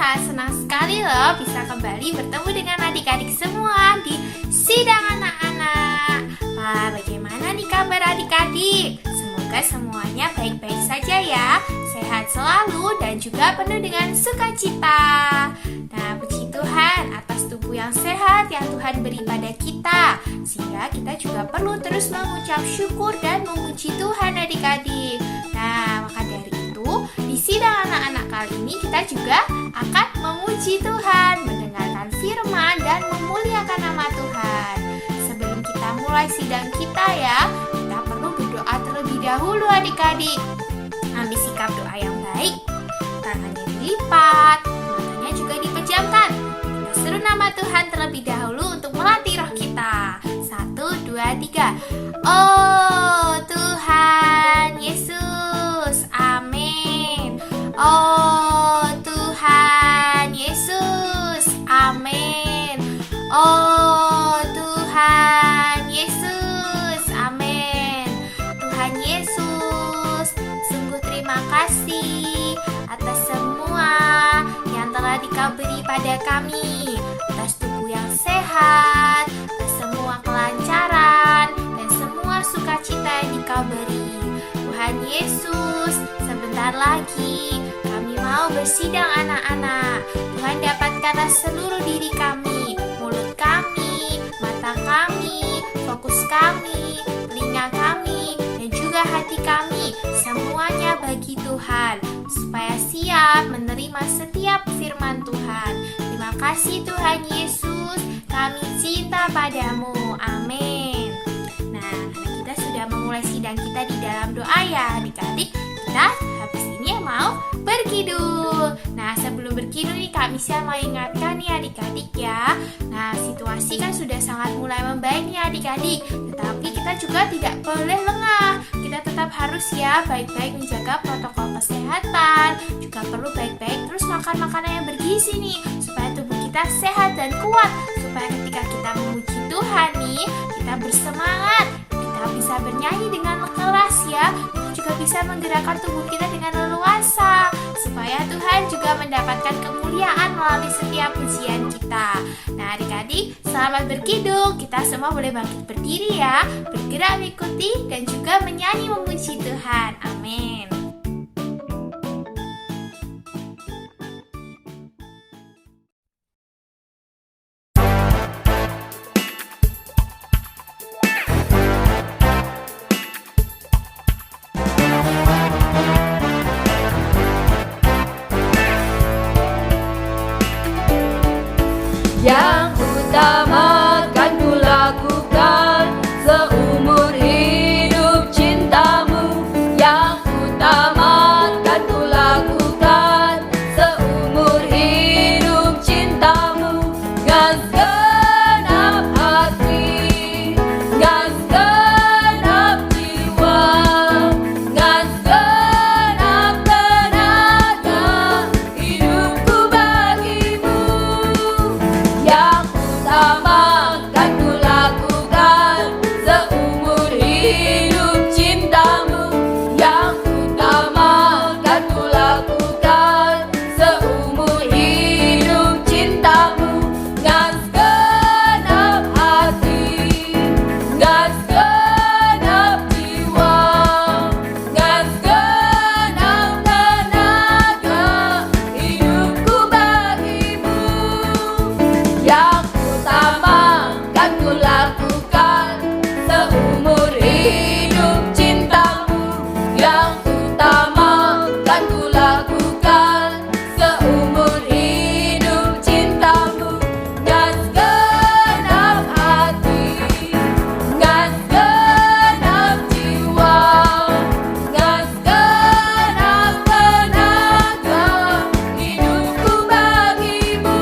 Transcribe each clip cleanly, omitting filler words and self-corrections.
sangat senang sekali loh bisa kembali bertemu dengan adik-adik semua di Sidang Anak-anak. Wah, bagaimana nih kabar adik-adik? Semoga semuanya baik-baik saja ya, sehat selalu dan juga penuh dengan sukacita. Nah, puji Tuhan atas tubuh yang sehat yang Tuhan beri pada kita, sehingga kita juga perlu terus mengucap syukur dan memuji Tuhan adik-adik. Nah, maka dari itu di Sidang Anak-anak kali ini kita juga akan memuji Tuhan, mendengarkan firman dan memuliakan nama Tuhan. Sebelum kita mulai sidang kita ya, kita perlu berdoa terlebih dahulu adik-adik. Ambil sikap doa yang baik, tangannya dilipat, matanya juga dipejamkan. Kita seru nama Tuhan terlebih dahulu untuk melatih roh kita. 1, 2, 3. Oh Tuhan Yesus, amin. Oh Tuhan Yesus, amin. Oh Tuhan Yesus, amin. Tuhan Yesus, sungguh terima kasih atas semua yang telah Dikau beri pada kami, atas tubuh yang sehat, atas semua kelancaran dan semua sukacita yang Dikau beri. Tuhan Yesus, sebentar lagi kami mau bersidang anak-anak. Tuhan dapatkanlah seluruh diri kami, mulut kami, mata kami, fokus kami, telinga kami, dan juga hati kami. Semuanya bagi Tuhan, supaya siap menerima setiap firman Tuhan. Terima kasih Tuhan Yesus, kami cinta padamu. Amin. Nah, kita sudah memulai sidang kita di dalam doa ya adik-adik. Kita habis ini mau berkidul. Nah, sebelum berkidul nih Kak Misha mau ingatkan nih adik-adik ya. Nah, situasi kan sudah sangat mulai membaik nih adik-adik, tetapi kita juga tidak boleh lengah. Kita tetap harus ya baik-baik menjaga protokol kesehatan. Juga perlu baik-baik terus makan makanan yang bergizi nih, supaya tubuh kita sehat dan kuat. Supaya ketika kita memuji Tuhan nih, kita bersemangat, kita bisa bernyanyi dengan keras ya. Kita juga bisa menggerakkan tubuh kita dengan leluasa, supaya Tuhan juga mendapatkan kemuliaan melalui setiap pujian kita. Nah adik-adik, selamat berkidul. Kita semua boleh bangkit berdiri ya, bergerak mengikuti dan juga menyanyi memuji Tuhan. Amin. Yang utama kan ku lakukan seumur hidup cintamu. Yang utama kan ku lakukan seumur hidup cintamu. Dengan segenap hati, dengan segenap jiwa, dengan segenap tenaga, hidupku bagimu. Yang utama kan ku lakukan seumur hidup cintamu. Yang utama kan ku lakukan seumur hidup cintamu. Dengan segenap hati, dengan segenap jiwa, dengan segenap tenaga, hidupku bagimu. Yang utama kan ku lakukan seumur hidup cintamu. Yang utama kan ku lakukan seumur hidup cintamu. Dengan segenap hati, dengan segenap jiwa, dengan segenap tenaga, hidupku bagimu.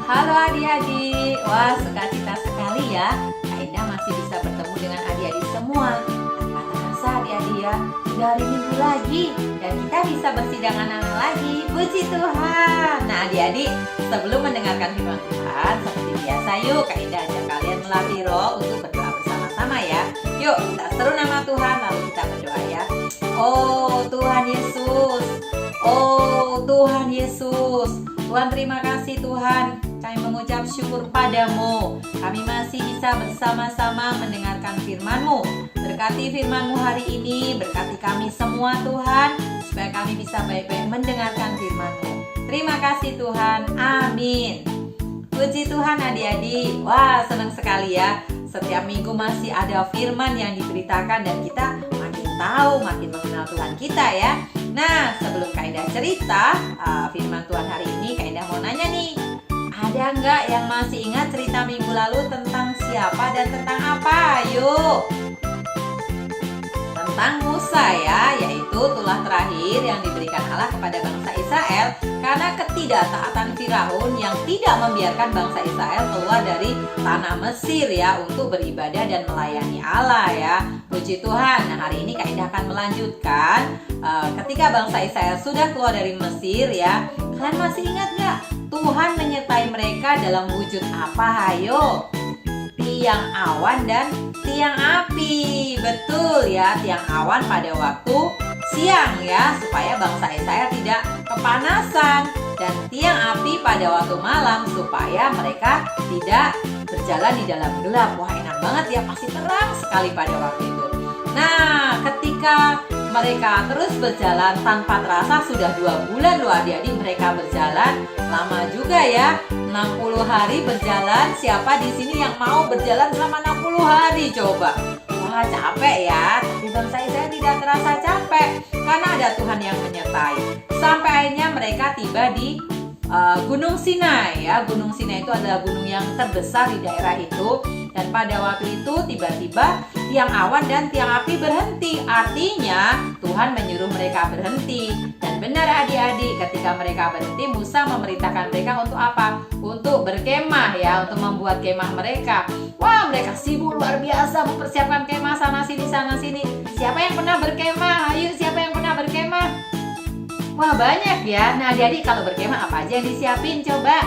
Halo adik-adik, wah sukacita sekali ya Kak Indah masih bisa bertemu dengan adik-adik semua. Tanpa terasa adik-adik ya, sudah hari Minggu lagi dan kita bisa bersidang anak-anak lagi. Puji Tuhan. Nah adik-adik, sebelum mendengarkan firman Tuhan, seperti biasa yuk Kak Indah ajak kalian melatih roh untuk berdoa bersama-sama ya. Yuk kita seru nama Tuhan lalu kita berdoa ya. Oh Tuhan Yesus, oh Tuhan Yesus, Tuhan terima kasih Tuhan. Kami mengucap syukur padamu. Kami masih bisa bersama-sama mendengarkan firman-Mu. Berkati firman-Mu hari ini, berkati kami semua Tuhan, supaya kami bisa baik-baik mendengarkan firman-Mu. Terima kasih Tuhan, amin. Puji Tuhan adik-adik. Wah senang sekali ya, setiap minggu masih ada firman yang diberitakan dan kita makin tahu, makin mengenal Tuhan kita ya. Nah sebelum Kak Indah cerita firman Tuhan hari ini, Kak Indah mau nanya nih, ada nggak yang masih ingat cerita minggu lalu tentang siapa dan tentang apa? Yuk. Tentang Musa ya, yaitu tulah terakhir yang diberikan Allah kepada bangsa Israel karena ketidaktaatan Firaun yang tidak membiarkan bangsa Israel keluar dari tanah Mesir ya untuk beribadah dan melayani Allah ya. Puji Tuhan. Nah hari ini Kak Indah akan melanjutkan ketika bangsa Israel sudah keluar dari Mesir ya. Kalian masih ingat nggak? Tuhan menyertai mereka dalam wujud apa? Hayo, tiang awan dan tiang api. Betul ya, tiang awan pada waktu siang ya, supaya bangsa Israel tidak kepanasan, dan tiang api pada waktu malam supaya mereka tidak berjalan di dalam gelap. Wah enak banget ya, pasti terang sekali pada waktu itu. Nah ketika mereka terus berjalan tanpa terasa sudah 2 bulan loh adik-adik, mereka berjalan lama juga ya, 60 hari berjalan. Siapa di sini yang mau berjalan selama 60 hari coba? Wah capek ya, tapi bangsa Israel tidak terasa capek karena ada Tuhan yang menyertai. Sampai akhirnya mereka tiba di Gunung Sinai ya. Gunung Sinai itu adalah gunung yang terbesar di daerah itu. Dan pada waktu itu tiba-tiba tiang awan dan tiang api berhenti. Artinya Tuhan menyuruh mereka berhenti. Dan benar adik-adik, ketika mereka berhenti, Musa memerintahkan mereka untuk apa? Untuk berkemah ya, untuk membuat kemah mereka. Wah mereka sibuk luar biasa mempersiapkan kemah sana sini. Siapa yang pernah berkemah? Ayo siapa yang pernah berkemah? Wah banyak ya. Nah adik-adik kalau berkemah apa aja yang disiapin coba?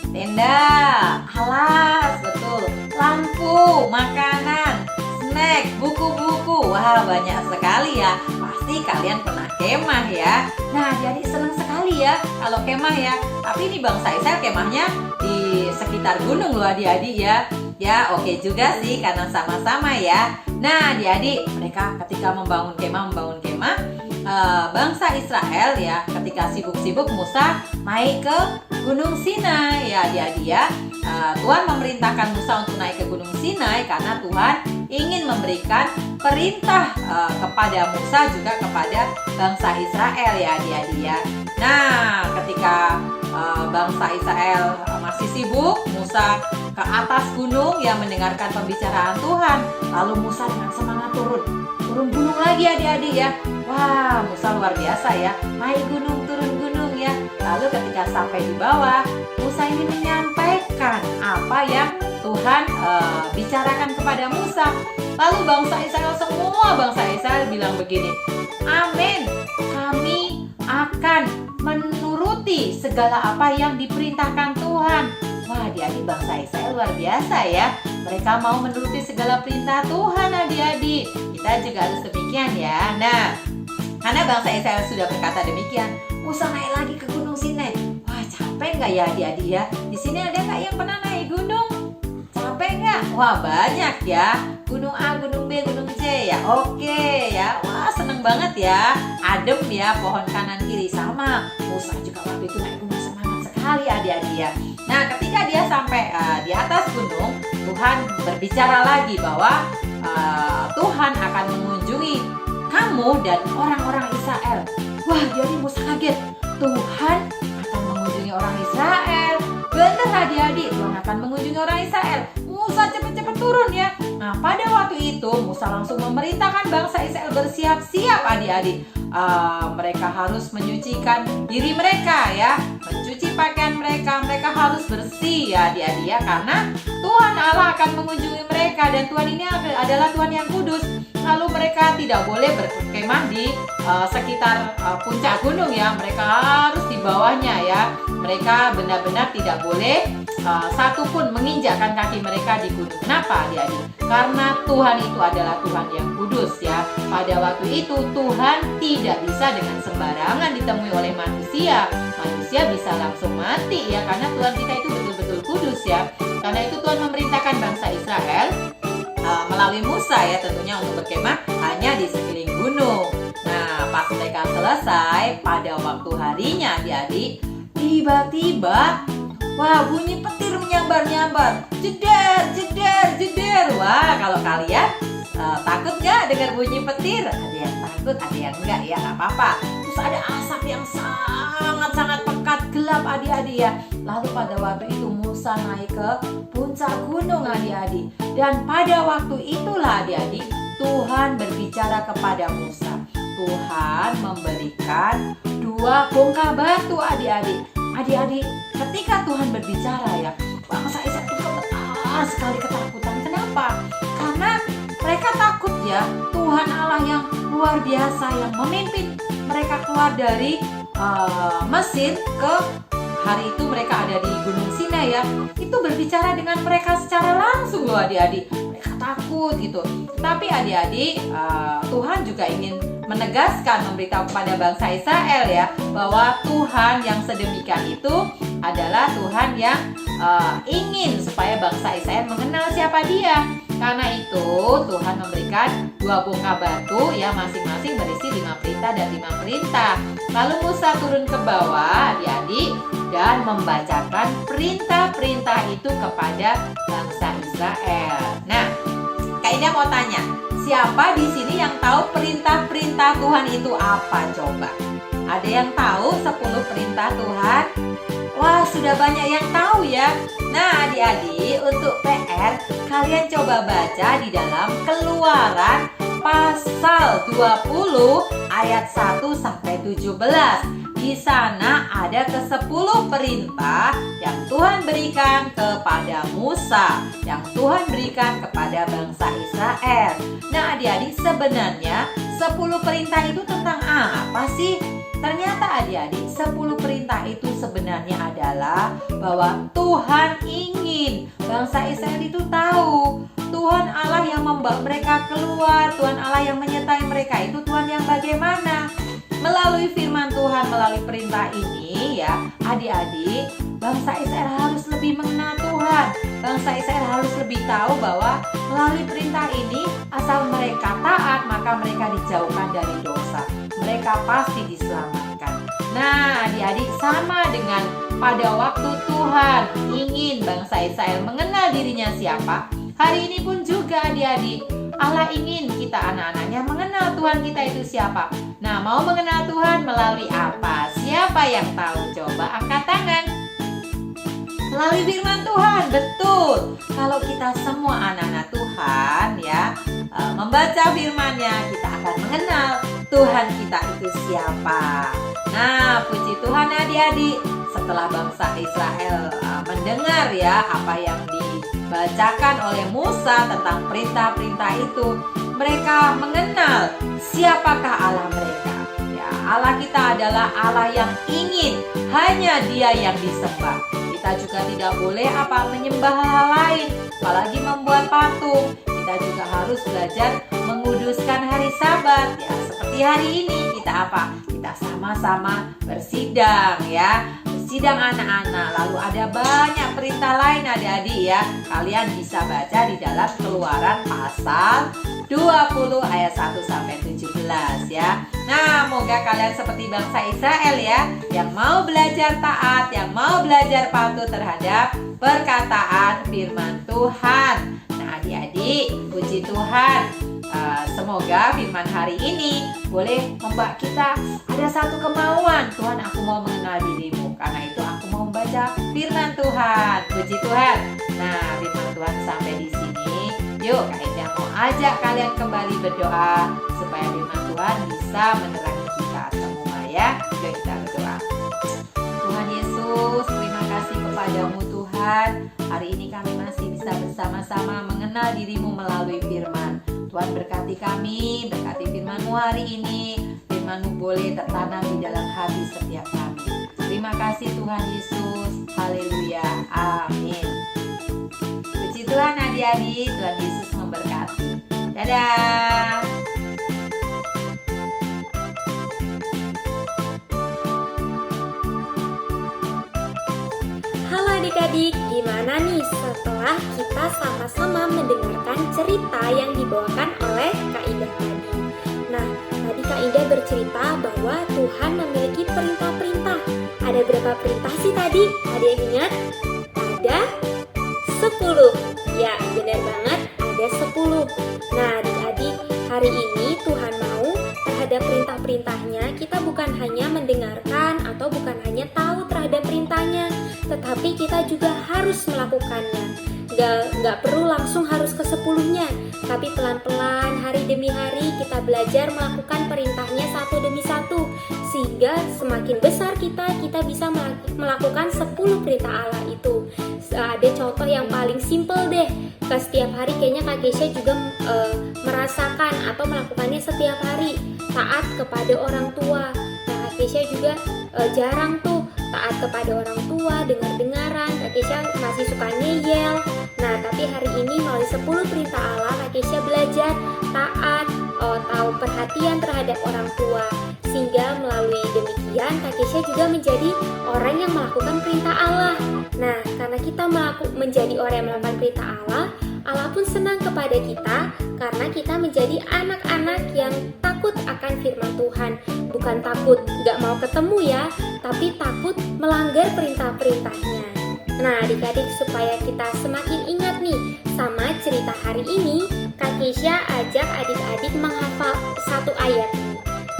Tenda, alas, betul, lampu, makanan, snack, buku-buku. Wah banyak sekali ya. Pasti kalian pernah kemah ya. Nah jadi senang sekali ya kalau kemah ya. Tapi ini bangsa Israel kemahnya di sekitar gunung loh adik-adik ya. Ya oke juga sih karena sama-sama ya. Nah adik-adik, mereka ketika membangun kemah bangsa Israel ya, ketika sibuk-sibuk Musa naik ke Gunung Sinai ya adik-adik ya. Tuhan memerintahkan Musa untuk naik ke Gunung Sinai karena Tuhan ingin memberikan perintah kepada Musa juga kepada bangsa Israel ya adik-adik ya. Nah ketika bangsa Israel masih sibuk, Musa ke atas gunung yang mendengarkan pembicaraan Tuhan. Lalu Musa dengan semangat turun gunung lagi adik-adik ya. Wah Musa luar biasa ya, naik gunung turun gunung ya. Lalu ketika sampai di bawah, Musa ini menyampaikan apa yang Tuhan bicarakan kepada Musa. Lalu semua bangsa Israel bilang begini, amin, kami akan menuruti segala apa yang diperintahkan Tuhan. Wah adik-adik, bangsa Israel luar biasa ya. Mereka mau menuruti segala perintah Tuhan adik-adik. Kita juga harus demikian ya. Nah karena bangsa Israel sudah berkata demikian, Musa naik lagi ke Gunung Sinai. Wah capek nggak ya adik-adik ya? Di sini ada nggak yang pernah naik gunung? Capek nggak? Wah banyak ya. Gunung A, Gunung B, Gunung C ya. Oke ya. Wah seneng banget ya. Adem ya, pohon kanan kiri sama. Musa juga waktu itu naik gunung semangat sekali adik-adik ya. Nah ketika dia sampai di atas gunung, Tuhan berbicara lagi bahwa Tuhan akan mengunjungi kamu dan orang-orang Israel. Wah jadi Musa kaget, Tuhan akan mengunjungi orang Israel. Benar adik-adik, Tuhan akan mengunjungi orang Israel. Musa cepat-cepat turun ya. Nah pada waktu itu Musa langsung memerintahkan bangsa Israel bersiap-siap adik-adik. Mereka harus menyucikan diri mereka ya, mencuci pakaian mereka harus bersih ya adik-adik ya, karena Tuhan Allah akan mengunjungi mereka dan Tuhan ini adalah Tuhan yang kudus. Lalu mereka mereka tidak boleh berkemah di sekitar puncak gunung ya. Mereka harus di bawahnya ya. Mereka benar-benar tidak boleh satupun menginjakkan kaki mereka di gunung. Kenapa adik-adik? Karena Tuhan itu adalah Tuhan yang kudus ya. Pada waktu itu Tuhan tidak bisa dengan sembarangan ditemui oleh manusia. Manusia bisa langsung mati ya, karena Tuhan kita itu betul-betul kudus ya. Karena itu Tuhan memerintahkan bangsa Israel melalui Musa ya tentunya untuk berkemah hanya di sekeliling gunung. Nah, pas mereka selesai pada waktu harinya adik-adik, tiba-tiba wah, bunyi petir menyambar-nyambar. Jeder, jeder, jeder. Wah, kalau kalian takut gak dengar bunyi petir? Ada yang takut, ada yang enggak ya, gak apa-apa. Terus ada asap yang sangat-sangat pekat, gelap adik-adik ya. Lalu pada waktu itu Musa naik ke puncak gunung adik-adik. Dan pada waktu itulah adik-adik, Tuhan berbicara kepada Musa. Tuhan memberikan 2 bongkah batu adik-adik. Adik-adik, ketika Tuhan berbicara ya, bangsa Israel itu gemetar sekali ketakutan. Kenapa? Karena mereka takut ya, Tuhan Allah yang luar biasa yang memimpin mereka keluar dari Mesir ke hari itu mereka ada di Gunung Sinai ya. Itu berbicara dengan mereka secara langsung loh adik-adik. Mereka takut gitu. Tapi adik-adik, Tuhan juga ingin menegaskan, memberitahu kepada bangsa Israel ya, bahwa Tuhan yang sedemikian itu adalah Tuhan yang ingin supaya bangsa Israel mengenal siapa Dia. Karena itu Tuhan memberikan 2 bongkah batu yang masing-masing berisi 5 perintah dan 5 perintah. Lalu Musa turun ke bawah adik-adik dan membacakan perintah-perintah itu kepada bangsa Israel. Nah, Kak Ida mau tanya, siapa di sini yang tahu perintah-perintah Tuhan itu apa coba? Ada yang tahu 10 perintah Tuhan? Wah, sudah banyak yang tahu ya. Nah, adik-adik, untuk PR, kalian coba baca di dalam Keluaran pasal 20 ayat 1 sampai 17. Di sana ada ke-10 perintah yang Tuhan berikan kepada Musa, yang Tuhan berikan kepada bangsa Israel. Nah, adik-adik, sebenarnya 10 perintah itu tentang apa sih? Ternyata adik-adik, 10 perintah itu sebenarnya adalah bahwa Tuhan ingin bangsa Israel itu tahu Tuhan Allah yang membawa mereka keluar, Tuhan Allah yang menyertai mereka itu Tuhan yang bagaimana. Melalui firman Tuhan, melalui perintah ini ya, adik-adik, bangsa Israel harus lebih mengenal Tuhan. Bangsa Israel harus lebih tahu bahwa melalui perintah ini, asal mereka taat, maka mereka dijauhkan dari dosa. Mereka pasti diselamatkan. Nah, adik-adik, sama dengan pada waktu Tuhan ingin bangsa Israel mengenal dirinya siapa, hari ini pun juga adik-adik, Allah ingin kita anak-anaknya mengenal Tuhan kita itu siapa. Nah, mau mengenal Tuhan melalui apa? Siapa yang tahu? Coba angkat tangan. Melalui firman Tuhan, betul. Kalau kita semua anak-anak Tuhan ya, membaca firman-Nya, kita akan mengenal Tuhan kita itu siapa. Nah, puji Tuhan adik-adik, setelah bangsa Israel mendengar ya apa yang dibacakan oleh Musa tentang perintah-perintah itu, mereka mengenal siapakah Allah mereka. Ya, Allah kita adalah Allah yang ingin hanya Dia yang disembah. Kita juga tidak boleh menyembah hal lain, apalagi membuat patung. Kita juga harus belajar menguduskan hari Sabat. Ya, seperti hari ini kita kita sama-sama bersidang ya. Sidang anak-anak, lalu ada banyak perintah lain adik-adik ya. Kalian bisa baca di dalam Keluaran pasal 20 ayat 1 sampai 17 ya. Nah, moga kalian seperti bangsa Israel ya, yang mau belajar taat, yang mau belajar patuh terhadap perkataan firman Tuhan. Nah, adik-adik, puji Tuhan. Semoga firman hari ini boleh membuat kita ada satu kemauan. Tuhan, aku mau mengenal dirimu. Karena itu aku mau membaca firman Tuhan. Puji Tuhan. Nah, firman Tuhan sampai di sini. Yuk, Kak Ida mau ajak kalian kembali berdoa supaya firman Tuhan bisa menerangi kita semua ya. Yuk kita berdoa. Tuhan Yesus, terima kasih kepadamu Tuhan. Hari ini kami masih bisa bersama-sama mengenal dirimu melalui firman. Tuhan berkati kami, berkati firman-Mu hari ini. Firman-Mu boleh tertanam di dalam hati setiap kami. Terima kasih Tuhan Yesus. Haleluya. Amin. Puji Tuhan adik-adik, Tuhan Yesus memberkati. Dadah. Halo adik-adik, gimana nih setelah kita sama-sama mendengarkan cerita yang dibawakan oleh Kak Indah tadi? Nah, tadi Kak Indah bercerita bahwa Tuhan memiliki perintah-perintah. Ada berapa perintah sih tadi? Ada yang ingat? Ada 10. Ya, benar banget, ada 10. Nah, adik-adik, hari ini Tuhan mau terhadap perintah-perintahnya kita bukan hanya mendengarkan atau bukan hanya tahu terhadap perintahnya, tetapi kita juga harus melakukannya. Nggak perlu langsung harus ke 10-nya, tapi pelan-pelan hari demi hari kita belajar melakukan perintahnya satu demi satu, sehingga semakin besar kita bisa melakukan 10 perintah Allah itu. Ada contoh yang paling simple deh, ke setiap hari kayaknya Kak Kesha juga merasakan atau melakukannya setiap hari, taat kepada orang tua. Nah, Kak Kesha juga jarang tuh taat kepada orang tua, dengar-dengaran. Kak Kesha masih suka ngeyel. Nah, tapi hari ini melalui 10 perintah Allah, Kak Kesha belajar taat, tahu perhatian terhadap orang tua. Sehingga melalui demikian Kak Kesha juga menjadi orang yang melakukan perintah Allah. Nah, karena kita menjadi orang yang melakukan perintah Allah, Allah pun senang kepada kita karena kita menjadi anak-anak yang takut akan firman Tuhan. Bukan takut gak mau ketemu ya, tapi takut melanggar perintah-perintahnya. Nah, adik-adik, supaya kita semakin ingat nih sama cerita hari ini, Kak Kesha ajak adik-adik menghafal satu ayat,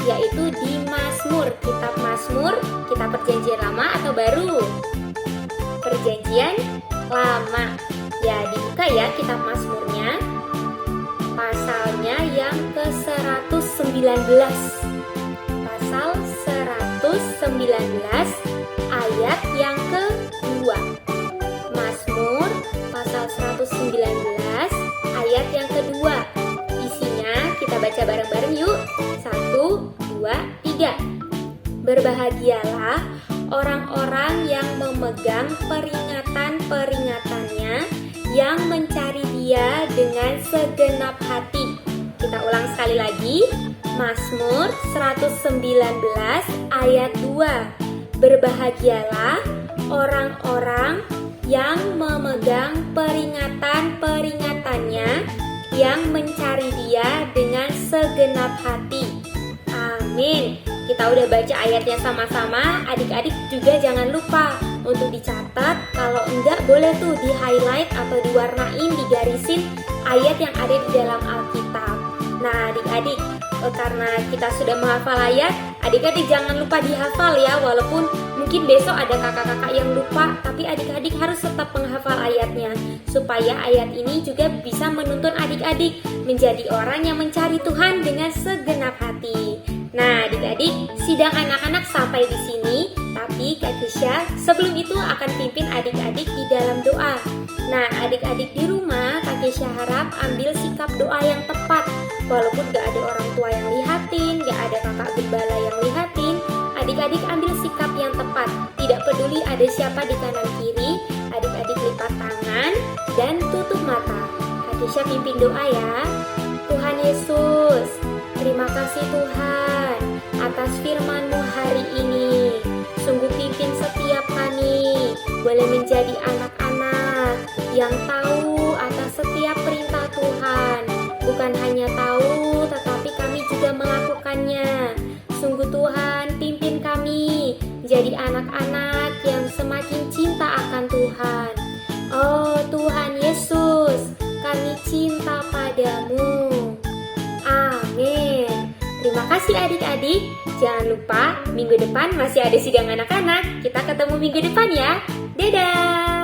yaitu di Mazmur, kitab Mazmur, kitab Perjanjian Lama atau Baru? Perjanjian Lama. Ya, dibuka ya kitab Mazmurnya, pasalnya yang ke-119. Pasal 119 ayat yang kedua. Mazmur pasal 119 ayat yang kedua. Isinya kita baca bareng-bareng yuk. 1, 2, 3. Berbahagialah orang-orang yang memegang peringatan-peringatannya, yang mencari Dia dengan segenap hati. Kita ulang sekali lagi. Mazmur 119 ayat 2. Berbahagialah orang-orang yang memegang peringatan-peringatannya, yang mencari Dia dengan segenap hati. Amin. Kita udah baca ayatnya sama-sama. Adik-adik juga jangan lupa untuk dicatat. Kalau enggak boleh tuh di highlight atau diwarnain, digarisin ayat yang ada di dalam Alkitab. Nah, adik-adik, karena kita sudah menghafal ayat, adik-adik jangan lupa dihafal ya. Walaupun mungkin besok ada kakak-kakak yang lupa, tapi adik-adik harus tetap menghafal ayatnya, supaya ayat ini juga bisa menuntun adik-adik menjadi orang yang mencari Tuhan dengan segenap hati. Nah, adik-adik, sidang anak-anak sampai di sini, tapi Kak Kesha sebelum itu akan pimpin adik-adik di dalam doa. Nah, adik-adik di rumah, Kak Kesha harap ambil sikap doa yang tepat. Walaupun gak ada orang tua yang lihatin, gak ada kakak gembala yang lihatin, adik-adik ambil sikap yang tepat. Tidak peduli ada siapa di kanan kiri, adik-adik lipat tangan dan tutup mata. Kak Kesha pimpin doa ya. Tuhan Yesus, terima kasih Tuhan atas firman-Mu hari ini. Sungguh pimpin setiap kami boleh menjadi anak-anak yang tahu atas setiap perintah Tuhan. Bukan hanya tahu, tetapi kami juga melakukannya. Sungguh Tuhan, pimpin kami jadi anak-anak yang semakin cinta akan Tuhan. Oh Tuhan Yesus, kami cinta padamu. Amin. Terima kasih adik-adik. Jangan lupa minggu depan masih ada sidang anak-anak. Kita ketemu minggu depan ya. Dadah.